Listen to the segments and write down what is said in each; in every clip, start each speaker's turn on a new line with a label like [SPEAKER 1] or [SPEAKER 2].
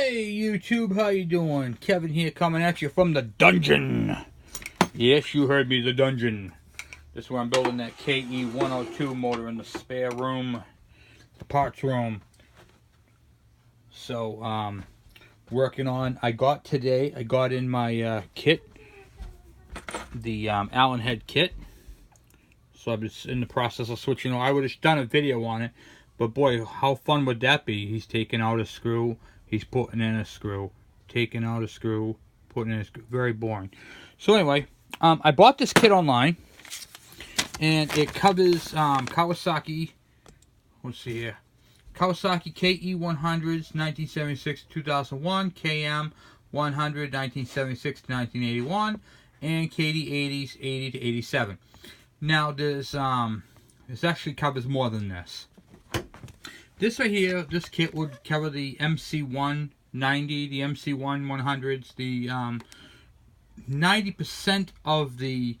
[SPEAKER 1] Hey YouTube, how you doing? Kevin here coming at you from the dungeon. Yes, you heard me, the dungeon. This is where I'm building that KE102 motor in the spare room, the parts room. So, working on, I got in my kit, the Allen head kit. So I'm just in the process of switching. I would have done a video on it, but boy, how fun would that be? He's taking out a screw, he's putting in a screw, taking out a screw, putting in a screw. Very boring. So anyway, I bought this kit online, and it covers Kawasaki. Let's see here, Kawasaki KE100s 1976 to 2001, KM 100 1976 to 1981, and KD80s 80 to 87. Now this actually covers more than this. This right here, this kit would cover the MC190, the MC1 100s, the 90% of the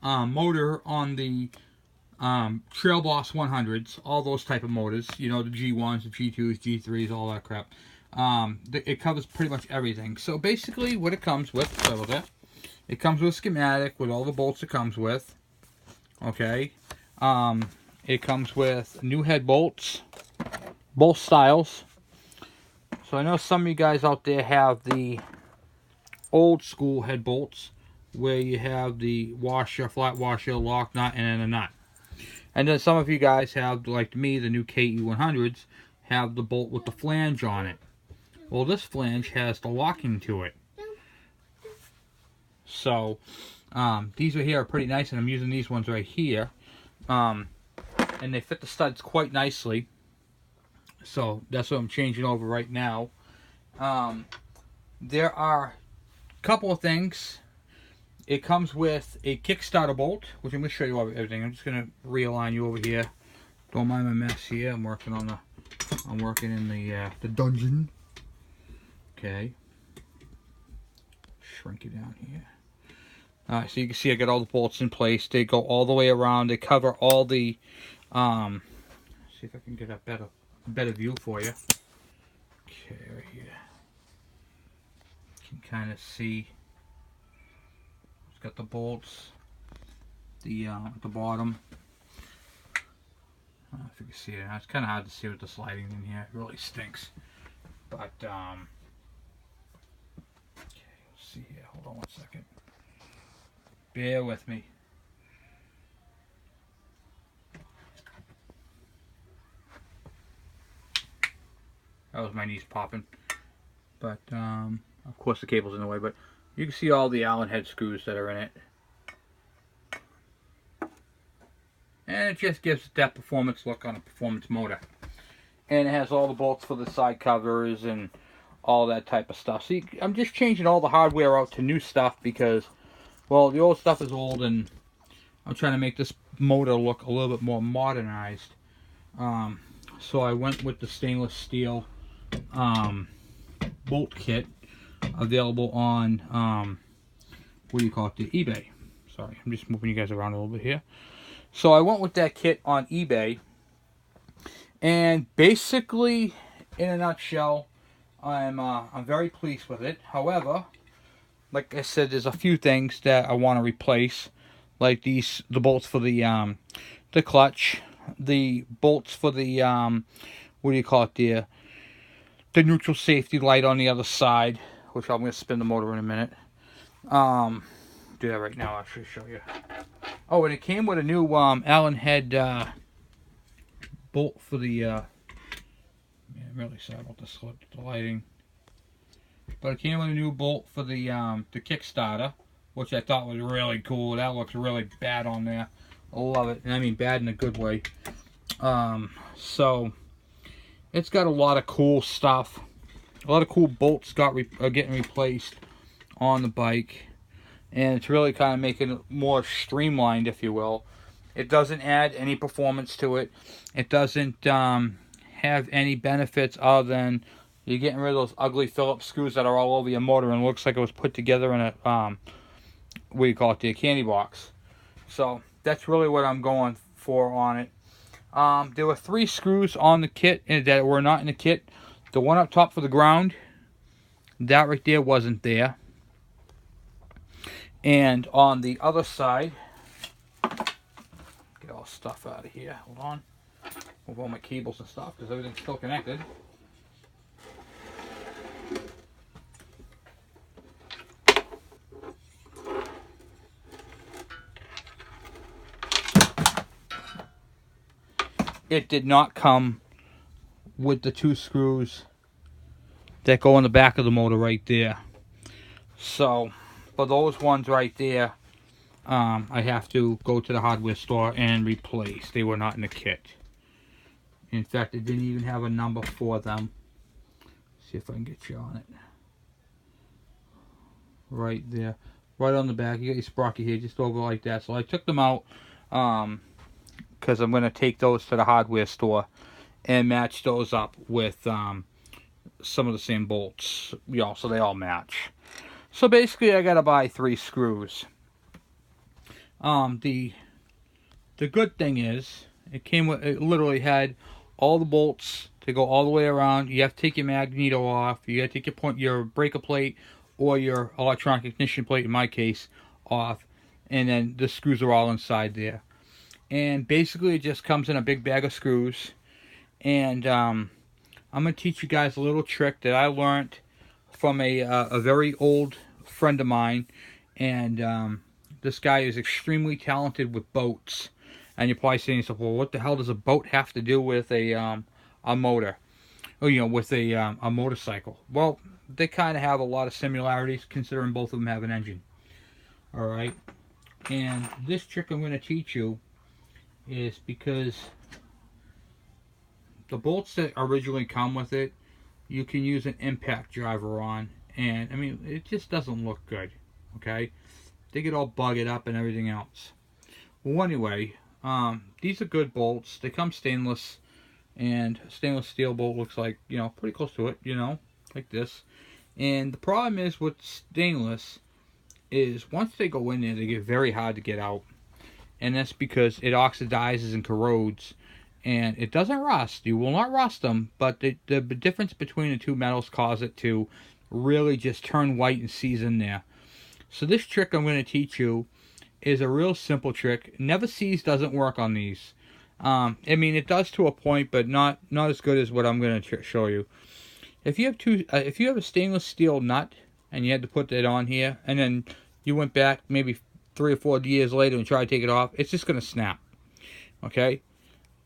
[SPEAKER 1] motor on the Trail Boss 100s, all those type of motors, you know, the G1s, the G2s, G3s, all that crap. It covers pretty much everything. So basically what it comes with, sorry about that, it comes with a schematic with all the bolts it comes with. Okay, it comes with new head bolts, both styles. So I know some of you guys out there have the old school head bolts where you have the washer, flat washer, lock nut, and then a nut. And then some of you guys have, like me, the new KE100s, have the bolt with the flange on it. Well, this flange has the locking to it. So these right here are pretty nice, and I'm using these ones right here, and they fit the studs quite nicely. So that's what I'm changing over right now. There are a couple of things. It comes with a Kickstarter bolt, which I'm going to show you everything. I'm just going to realign you over here. Don't mind my mess here. I'm working in the dungeon. Okay. Shrink it down here. Alright, so you can see I got all the bolts in place. They go all the way around. They cover all the, see if I can get a better view for you. Okay, right here. You can kind of see. It's got the bolts, at the bottom. I don't know if you can see it. It's kind of hard to see with the sliding in here. It really stinks. But, okay, let's see here. Hold on one second. Bear with me. That was my niece popping. But, of course the cable's in the way, but you can see all the Allen head screws that are in it. And it just gives that performance look on a performance motor. And it has all the bolts for the side covers and all that type of stuff. So I'm just changing all the hardware out to new stuff because, well, the old stuff is old, and I'm trying to make this motor look a little bit more modernized. So I went with the stainless steel bolt kit available on, what do you call it, the eBay. Sorry, I'm just moving you guys around a little bit here. So I went with that kit on eBay, and basically, in a nutshell, I'm very pleased with it. However, like I said, there's a few things that I want to replace, like the bolts for the clutch, the bolts for the what do you call it, the neutral safety light on the other side, which I'm going to spin the motor in a minute. Do that right now. I'll actually show you. Oh, and it came with a new Allen head bolt for the. Man, I'm really sorry about the lighting. But it came with a new bolt for the Kickstarter, which I thought was really cool. That looks really bad on there. I love it, and I mean bad in a good way. So it's got a lot of cool stuff. A lot of cool bolts are getting replaced on the bike, and it's really kind of making it more streamlined, if you will. It doesn't add any performance to it. It doesn't have any benefits other than you're getting rid of those ugly Phillips screws that are all over your motor, and it looks like it was put together in a what do you call it, the candy box. So that's really what I'm going for on it. There were 3 screws on the kit that were not in the kit. The one up top for the ground, That right there wasn't there. And on the other side, get all stuff out of here. Hold on. Move all my cables and stuff because everything's still connected. It did not come with the 2 screws that go on the back of the motor right there. So for those ones right there, I have to go to the hardware store and replace. They were not in the kit. In fact, it didn't even have a number for them. See if I can get you on it. Right there. Right on the back. You got your sprocket here, just over like that. So I took them out because I'm going to take those to the hardware store and match those up with some of the same bolts. You know, so they all match. So basically I got to buy 3 screws. The good thing is it literally had all the bolts to go all the way around. You have to take your magneto off. You got to take your breaker plate or your electronic ignition plate, in my case, off. And then the screws are all inside there. And basically it just comes in a big bag of screws. And I'm going to teach you guys a little trick that I learned from a very old friend of mine. And this guy is extremely talented with boats. And you're probably saying to yourself, well, what the hell does a boat have to do with a motor? Or, you know, with a motorcycle? Well, they kind of have a lot of similarities, considering both of them have an engine. Alright? And this trick I'm going to teach you is because the bolts that originally come with it, you can use an impact driver on. And, I mean, it just doesn't look good. Okay? They get all bugged up and everything else. Well, anyway, these are good bolts. They come stainless, and stainless steel bolt looks like, you know, pretty close to it, you know, like this. And the problem is with stainless is once they go in there, they get very hard to get out. And that's because it oxidizes and corrodes, and it doesn't rust. You will not rust them, but the difference between the 2 metals cause it to really just turn white and seize in there. So this trick I'm going to teach you is a real simple trick. Never seize doesn't work on these. I mean, it does to a point, but not as good as what I'm going to show you. If you have if you have a stainless steel nut and you had to put that on here, and then you went back maybe 3 or 4 years later and try to take it off, it's just going to snap. Okay?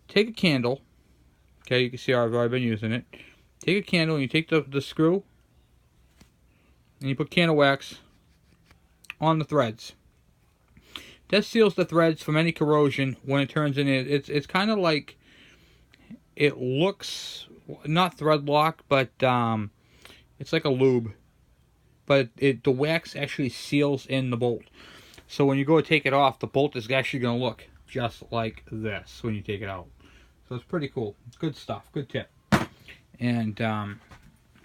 [SPEAKER 1] Take a candle. Okay, you can see how I've already been using it. Take a candle and you take the screw and you put candle wax on the threads. That seals the threads from any corrosion when it turns in. It's kind of like, it looks not thread lock, but it's like a lube. But the wax actually seals in the bolt. So when you go to take it off, the bolt is actually going to look just like this when you take it out. So it's pretty cool. Good stuff. Good tip. And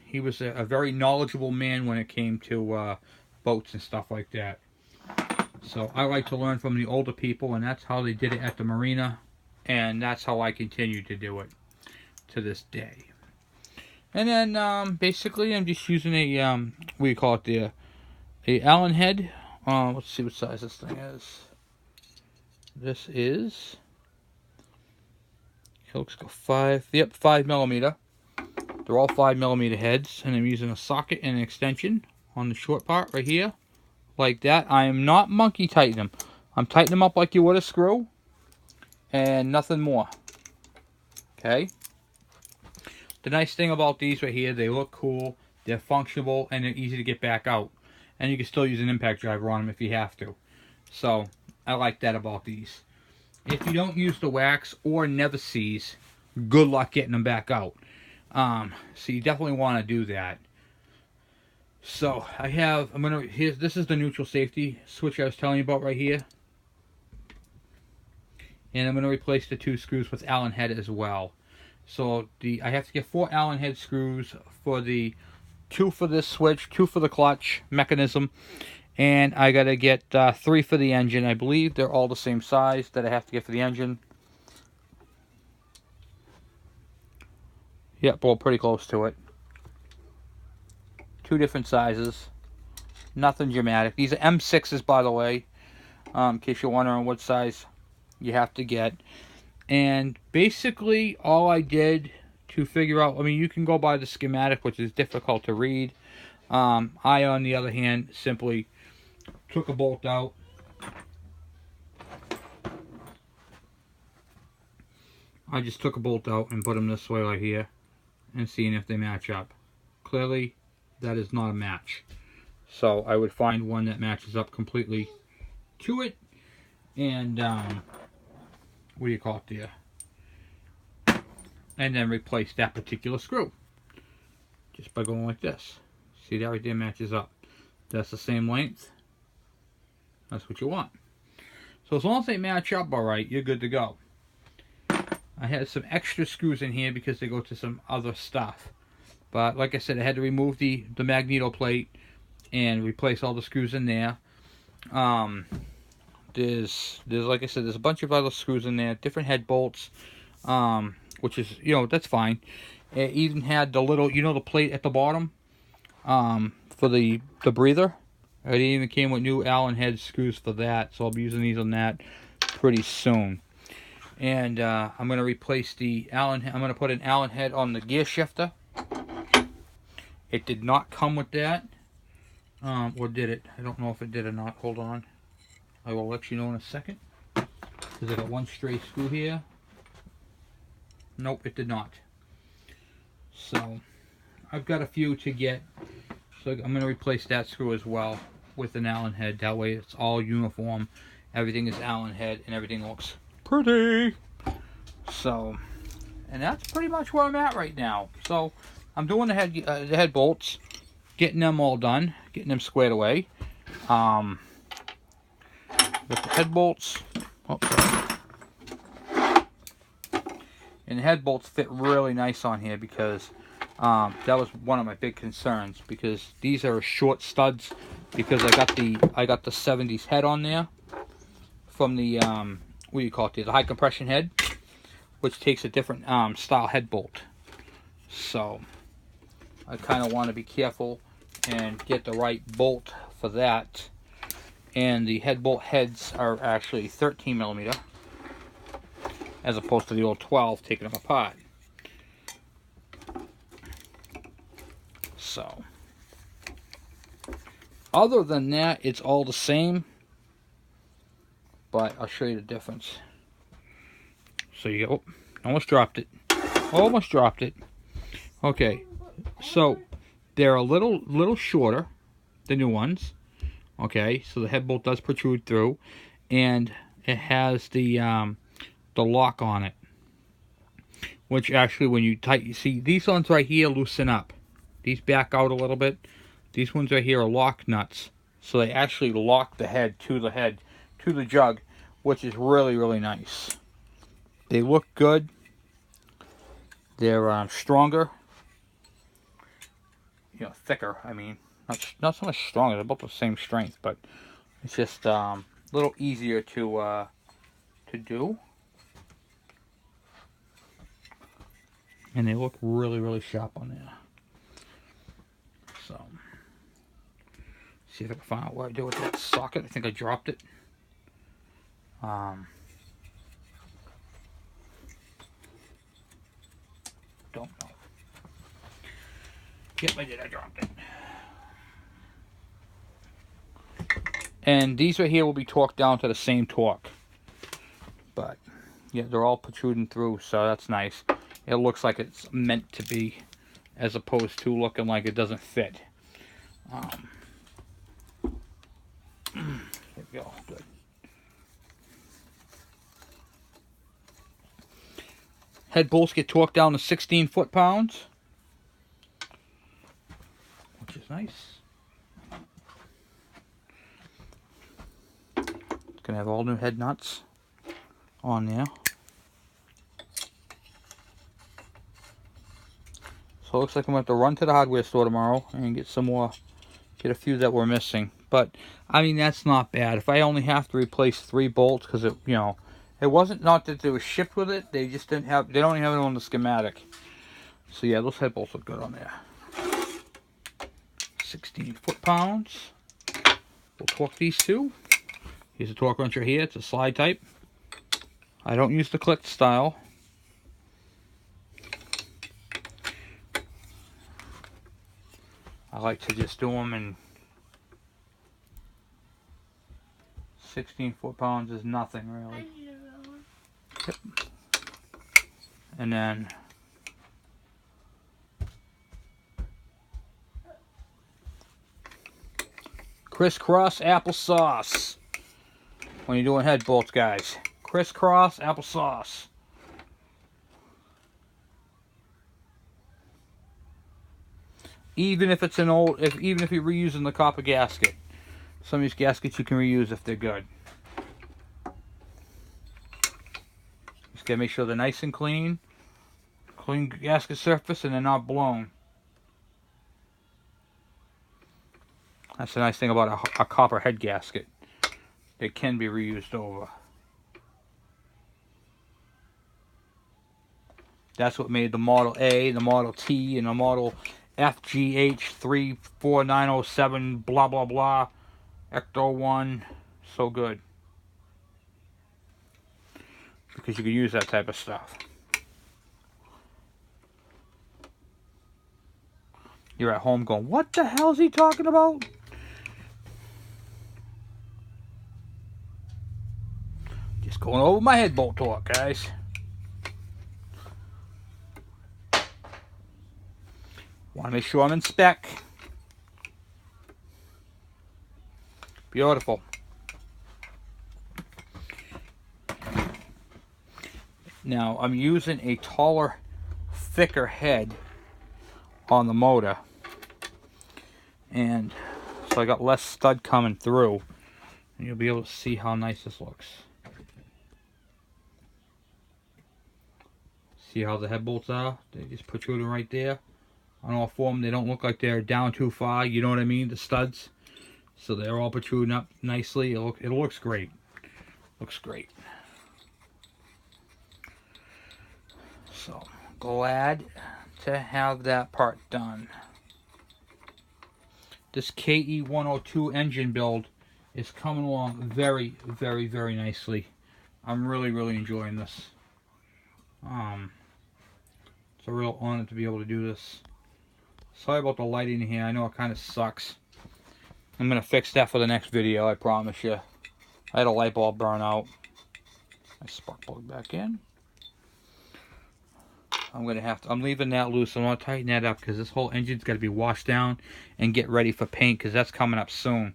[SPEAKER 1] he was a very knowledgeable man when it came to boats and stuff like that. So I like to learn from the older people, and that's how they did it at the marina. And that's how I continue to do it to this day. And then basically I'm just using a, what do you call it, a Allen head. Let's see what size this thing is. This is, it looks like 5 millimeter. They're all 5 millimeter heads, and I'm using a socket and an extension on the short part right here, like that. I am not monkey tightening them. I'm tightening them up like you would a screw, and nothing more. Okay. The nice thing about these right here, they look cool, they're functional, and they're easy to get back out. And you can still use an impact driver on them if you have to. So, I like that about these. If you don't use the wax or never seize, good luck getting them back out. So you definitely want to do that. So, this is the neutral safety switch I was telling you about right here. And I'm going to replace the 2 screws with Allen head as well. So I have to get 4 Allen head screws for the 2 for this switch, 2 for the clutch mechanism, and I gotta get 3 for the engine. I believe they're all the same size that I have to get for the engine. Yep, well, pretty close to it. 2 different sizes. Nothing dramatic. These are M6s, by the way, in case you're wondering what size you have to get. And basically, all I did to figure out, I mean, you can go by the schematic, which is difficult to read. I, on the other hand, simply took a bolt out. I just took a bolt out and put them this way right here and seeing if they match up. Clearly, that is not a match. So I would find one that matches up completely to it, and what do you call it there? And then replace that particular screw just by going like this. See, that right there matches up. That's the same length. That's what you want. So as long as they match up all right, you're good to go. I had some extra screws in here because they go to some other stuff. But like I said, I had to remove the magneto plate and replace all the screws in there. There's like I said, there's a bunch of other screws in there, different head bolts, which is, you know, that's fine. It even had the little, you know, the plate at the bottom for the breather. It even came with new Allen head screws for that, so I'll be using these on that pretty soon. And I'm going to replace the Allen. I'm going to put an Allen head on the gear shifter. It did not come with that. Or did it? I don't know if it did or not. Hold on. I will let you know in a second. Because I got one stray screw here. Nope, it did not. So, I've got a few to get. So I'm going to replace that screw as well with an Allen head. That way it's all uniform. Everything is Allen head and everything looks pretty. So, and that's pretty much where I'm at right now. So, I'm doing the head bolts, getting them all done, getting them squared away. With the head bolts, and the head bolts fit really nice on here because that was one of my big concerns, because these are short studs, because I got the 70s head on there from the what do you call it, the high compression head, which takes a different style head bolt. So I kind of want to be careful and get the right bolt for that. And the head bolt heads are actually 13 millimeter as opposed to the old 12, taking them apart. So other than that, it's all the same, but I'll show you the difference. So you go, almost dropped it. Almost dropped it. Okay, so they're a little shorter, the new ones. Okay, so the head bolt does protrude through, and it has the lock on it, which actually, when you tighten, you see these ones right here loosen up. These back out a little bit. These ones right here are lock nuts, so they actually lock the head to the jug, which is really, really nice. They look good. They're stronger, you know, thicker. I mean, not so much stronger. They're about the same strength, but it's just a little easier to do. And they look really, really sharp on there. So, see if I can find out what I do with that socket. I think I dropped it. Don't know. Yep, I did. I dropped it. And these right here will be torqued down to the same torque. But, yeah, they're all protruding through, so that's nice. It looks like it's meant to be, as opposed to looking like it doesn't fit. There we go. Good. Head bolts get torqued down to 16 foot-pounds, which is nice. It's gonna have all new head nuts on there. So it looks like I'm going to have to run to the hardware store tomorrow and get some more, get a few that were missing. But, I mean, that's not bad. If I only have to replace 3 bolts, because, it, you know, it wasn't not that they were shipped with it, they just didn't have, they don't have it on the schematic. So, yeah, those head bolts look good on there. 16 foot-pounds. We'll torque these two. Here's a torque wrench right here. It's a slide type. I don't use the click style. I like to just do them in 16 foot-pounds is nothing really. Yep. And then crisscross applesauce. When you're doing head bolts, guys. Crisscross applesauce. Even if it's an old, even if you're reusing the copper gasket. Some of these gaskets you can reuse if they're good. Just gotta make sure they're nice and clean. Clean gasket surface and they're not blown. That's the nice thing about a copper head gasket. It can be reused over. That's what made the Model A, the Model T, and the Model FGH34907 blah blah blah Ecto 1 so good. Because you can use that type of stuff. You're at home going, what the hell is he talking about? Just going over my head bolt torque, guys. Want to make sure I'm in spec. Beautiful. Now I'm using a taller, thicker head on the motor, and so I got less stud coming through, and you'll be able to see how nice this looks. See how the head bolts are? They just protruding right there. On all four of them, they don't look like they're down too far, you know what I mean, the studs. So they're all protruding up nicely. It looks great. Looks great. So, glad to have that part done. This KE102 engine build is coming along very, very, very nicely. I'm really, really enjoying this. It's a real honor to be able to do this. Sorry about the lighting here. I know it kind of sucks. I'm going to fix that for the next video, I promise you. I had a light bulb burn out. My spark plug back in. I'm leaving that loose. I want to tighten that up because this whole engine's got to be washed down and get ready for paint because that's coming up soon.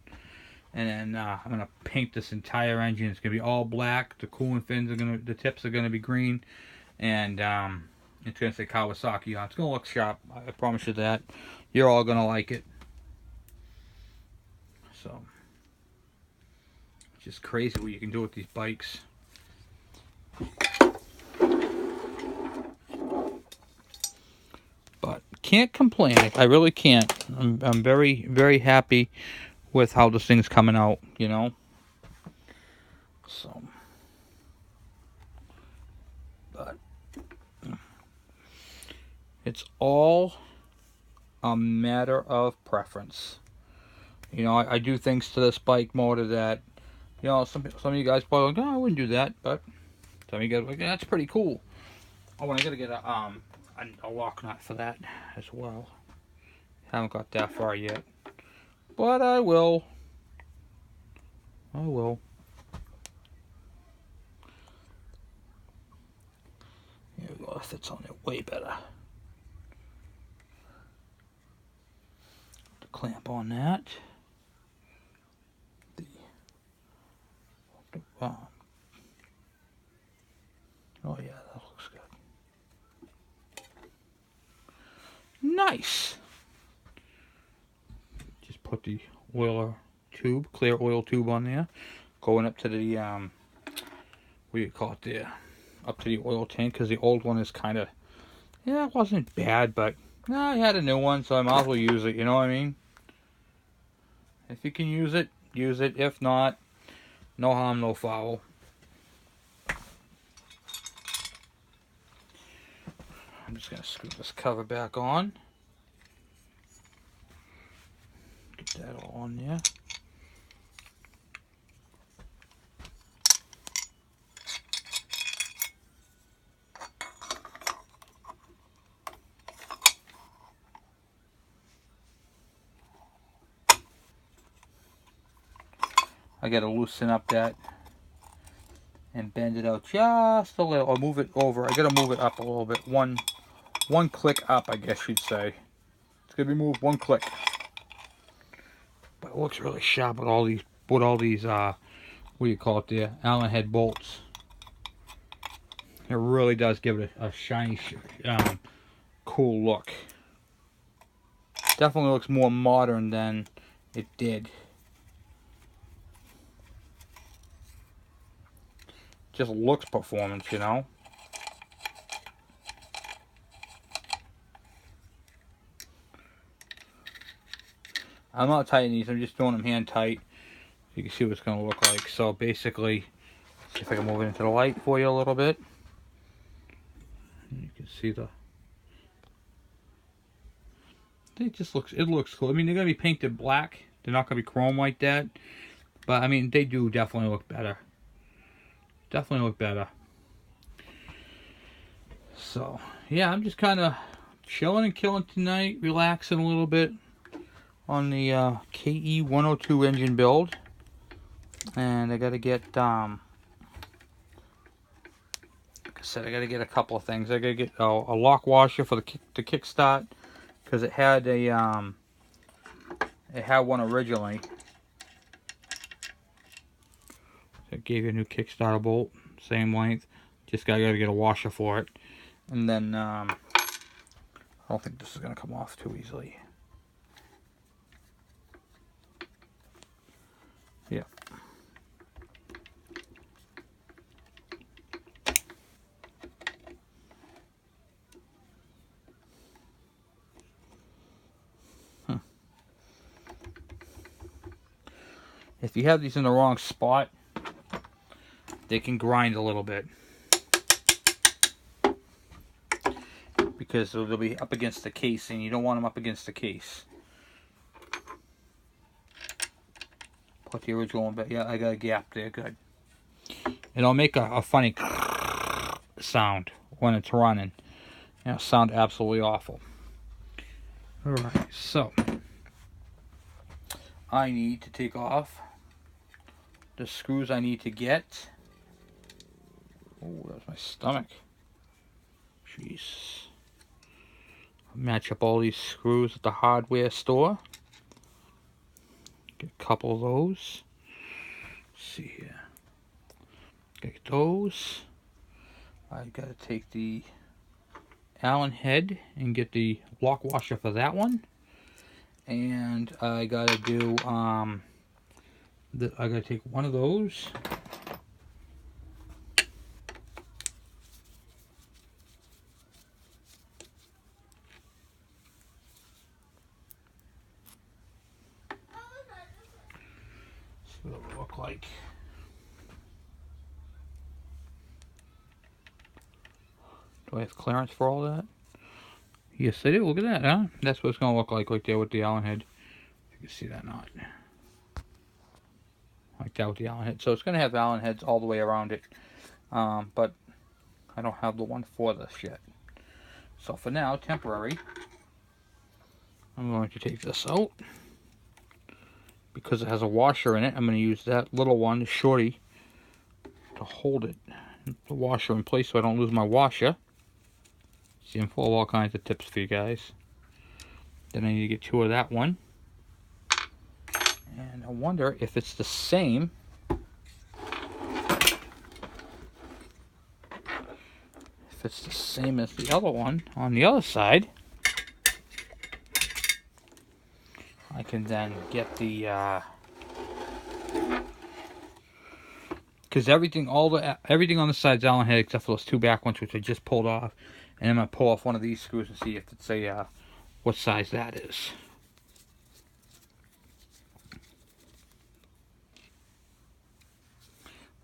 [SPEAKER 1] And then I'm going to paint this entire engine. It's going to be all black. The cooling fins are the tips are going to be green. And it's going to say Kawasaki on. It's going to look sharp. I promise you that. You're all going to like it. So, it's just crazy what you can do with these bikes. But can't complain. I really can't. I'm very, very happy with how this thing's coming out, you know. So, but it's all a matter of preference. You know, I do things to this bike motor that, you know, some of you guys probably like, oh, I wouldn't do that, but some of you guys are like, yeah, that's pretty cool. Oh, and I gotta get a lock nut for that as well. Haven't got that far yet, but I will. I will. Here we go. It fits on it way better. The clamp on that. Oh yeah, that looks good. Nice. Just put the oiler tube, clear oil tube on there, going up to the what do you call it there? Up to the oil tank, because the old one is kind of, yeah, it wasn't bad, but I had a new one, so I might as well use it. You know what I mean? If you can use it, use it. If not, no harm, no foul. I'm just going to screw this cover back on. that all on there. I gotta loosen up that and bend it out just a little, or move it over. I gotta move it up a little bit. One click up, I guess you'd say. It's gonna be moved one click. But it looks really sharp with all these, what do you call it there? Allen head bolts. It really does give it a shiny, cool look. Definitely looks more modern than it did. Just looks performance, you know. I'm not tightening these, I'm just doing them hand tight so you can see what it's going to look like. So basically, see if I can move it into the light for you a little bit. You can see it looks cool. I mean, they're going to be painted black. They're not going to be chrome like that. But I mean, they do definitely look better. Definitely look better. So, yeah, I'm just kind of chilling and killing tonight, relaxing a little bit on the KE102 engine build. And I got to get, like I said, I got to get a couple of things. I got to get a lock washer for the kickstart, because it had one originally. It gave you a new Kickstarter bolt, same length. Just gotta get a washer for it. And then, I don't think this is gonna come off too easily. Yeah. If you have these in the wrong spot, they can grind a little bit, because they'll be up against the case, and you don't want them up against the case. Put the original one back. Yeah, I got a gap there. Good. It'll make a funny sound when it's running. It'll sound absolutely awful. Alright, so I need to take off the screws I need to get. Oh, that's my stomach. Jeez. Match up all these screws at the hardware store. Get a couple of those. Let's see here. Get those. I gotta take the Allen head and get the lock washer for that one. And I gotta do I gotta take one of those. See what it would look like. Do I have clearance for all that? Yes, I do. Look at that, huh? That's what it's going to look like right there with the Allen head. You can see that knot. Like that with the Allen head. So it's going to have Allen heads all the way around it. But I don't have the one for this yet. So for now, temporary, I'm going to take this out. Because it has a washer in it, I'm going to use that little one, the shorty, to hold it. The washer in place so I don't lose my washer. See, I'm full of all kinds of tips for you guys. Then I need to get two of that one. And I wonder if it's the same. If it's the same as the other one on the other side. I can then get the because everything on the side's Allen head except for those two back ones, which I just pulled off. And I'm going to pull off one of these screws and see if it's what size that is.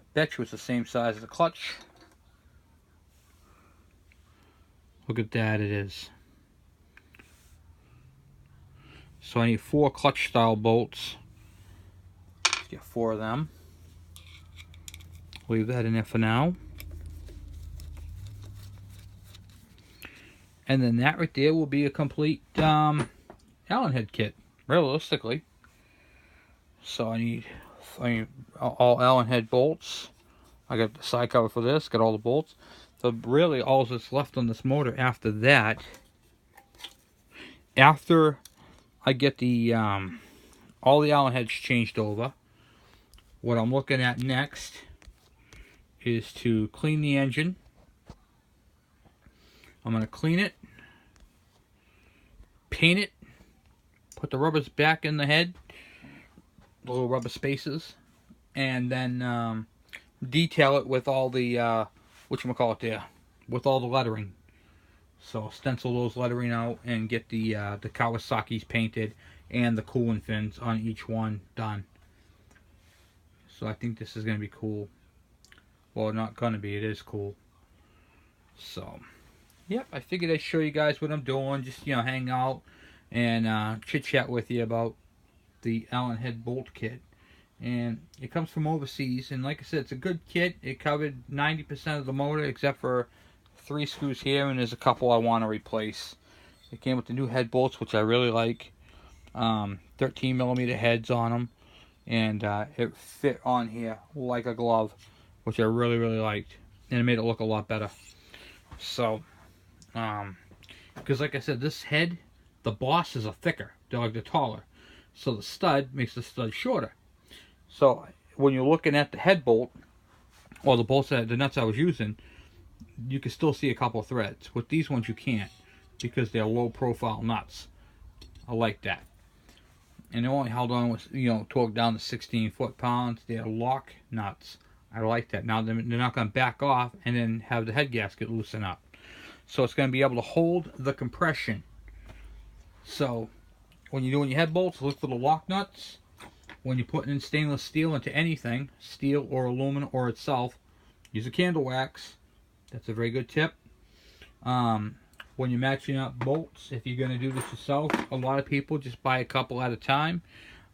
[SPEAKER 1] I bet you it's the same size as the clutch. Look at that, it is. So I need 4 clutch style bolts. Let's get 4 of them. Leave that in there for now. And then that right there will be a complete Allen head kit, realistically. So I need all Allen head bolts. I got the side cover for this, got all the bolts. So really all that's left on this motor after that, after I get the all the Allen heads changed over, what I'm looking at next is to clean the engine. I'm going to clean it, paint it, put the rubbers back in the head, the little rubber spaces, and then detail it with all the whatchamacallit there, with all the lettering. So stencil those lettering out and get the Kawasaki's painted and the cooling fins on each one done. So I think this is going to be cool. Well, not going to be, it is cool. So yep, I figured I'd show you guys what I'm doing. Just, hang out and chit-chat with you about the Allen head bolt kit. And it comes from overseas. And like I said, it's a good kit. It covered 90% of the motor except for 3 screws here. And there's a couple I want to replace. It came with the new head bolts, which I really like. 13mm heads on them. And it fit on here like a glove, which I really, really liked. And it made it look a lot better. So because like I said, this head, the bosses are thicker, they're taller, so the stud makes the stud shorter. So when you're looking at the head bolt or the bolts the nuts I was using, you can still see a couple of threads. With these ones you can't, because they're low profile nuts. I like that. And they're only held on with, torque down to 16 foot-pounds. They're lock nuts. I like that. Now they're not going to back off and then have the head gasket loosen up. So it's going to be able to hold the compression. So when you're doing your head bolts, look for the lock nuts. When you're putting in stainless steel into anything, steel or aluminum or itself, use a candle wax. That's a very good tip. When you're matching up bolts, if you're going to do this yourself, a lot of people just buy a couple at a time.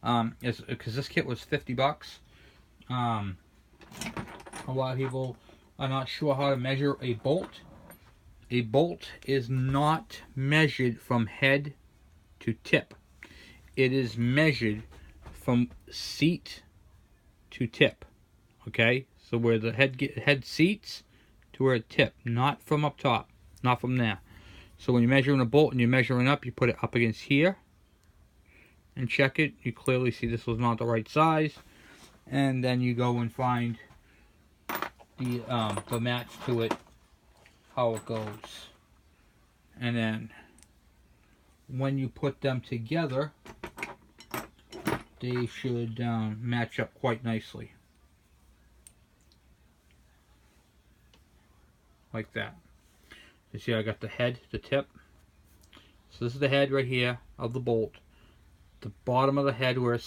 [SPEAKER 1] Because this kit was $50. A lot of people are not sure how to measure a bolt. A bolt is not measured from head to tip. It is measured from seat to tip. Okay? So where the head seats to where it tip, not from up top, not from there. So when you're measuring a bolt and you're measuring up, you put it up against here and check it. You clearly see this was not the right size. And then you go and find the match to it, how it goes. And then when you put them together, they should match up quite nicely. Like that. You see I got the head, the tip. So this is the head right here of the bolt. The bottom of the head where it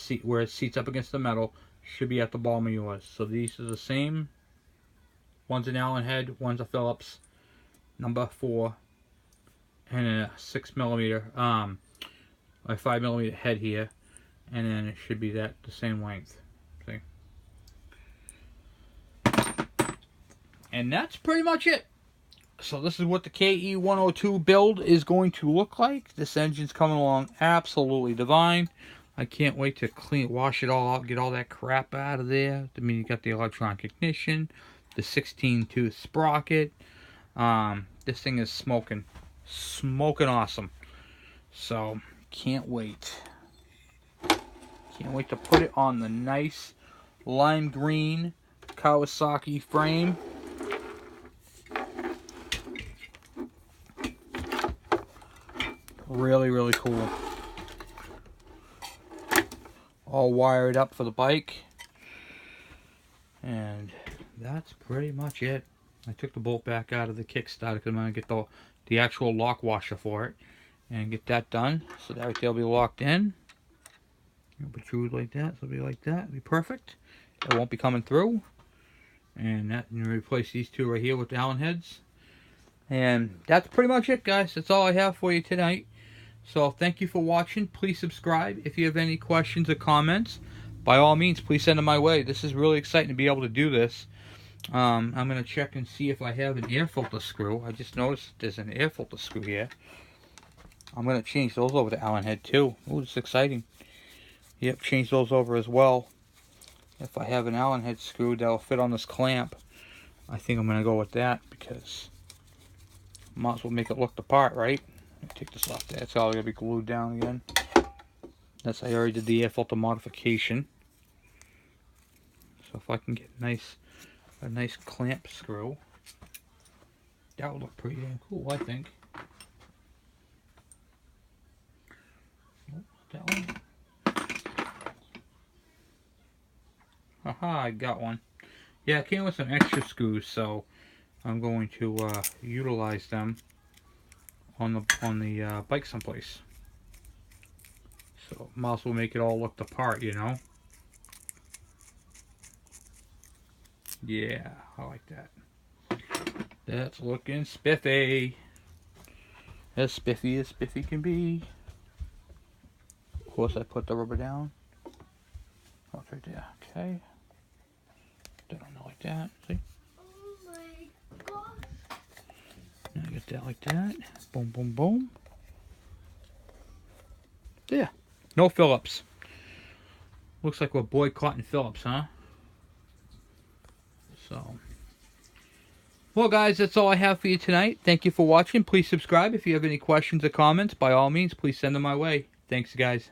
[SPEAKER 1] seats up against the metal should be at the bottom of yours. So these are the same. One's an Allen head, one's a Phillips number 4, and a 6mm, a 5mm head here, and then it should be the same length. See? And that's pretty much it. So this is what the KE102 build is going to look like. This engine's coming along absolutely divine. I can't wait to wash it all out, get all that crap out of there. I mean, you got the electronic ignition, the 16-tooth sprocket. This thing is smoking awesome. So can't wait. Can't wait to put it on the nice lime green Kawasaki frame. Really, really cool. All wired up for the bike. And that's pretty much it. I took the bolt back out of the kickstart because I'm going to get the actual lock washer for it and get that done. So that right there will be locked in. It'll protrude like that, so it'll be like that. It'll be perfect. It won't be coming through. And replace these two right here with the Allen heads. And that's pretty much it, guys. That's all I have for you tonight. So thank you for watching. Please subscribe. If you have any questions or comments, by all means, please send them my way. This is really exciting to be able to do this. I'm going to check and see if I have an air filter screw. I just noticed there's an air filter screw here. I'm going to change those over to Allen head too. Ooh, this is exciting. Yep, change those over as well. If I have an Allen head screw that'll fit on this clamp, I think I'm going to go with that because might as well make it look the part, right? Take this off there. It's all going to be glued down again. That's, I already did the air filter modification. So if I can get a nice clamp screw, that would look pretty damn cool, I think. Oh, that one. Haha, I got one. Yeah, it came with some extra screws, so I'm going to utilize them on the bike someplace. So might as well make it all look the part, you know. Yeah, I like that. That's looking spiffy. As spiffy can be. Of course, I put the rubber down. Oh, it's right there. Okay. Put that on there like that. See?
[SPEAKER 2] Oh my gosh.
[SPEAKER 1] Now I get that like that. Boom, boom, boom. There. No Phillips. Looks like we're boycotting Phillips, huh? So, well guys, that's all I have for you tonight. Thank you for watching. Please subscribe. If you have any questions or comments, by all means, please send them my way. Thanks guys.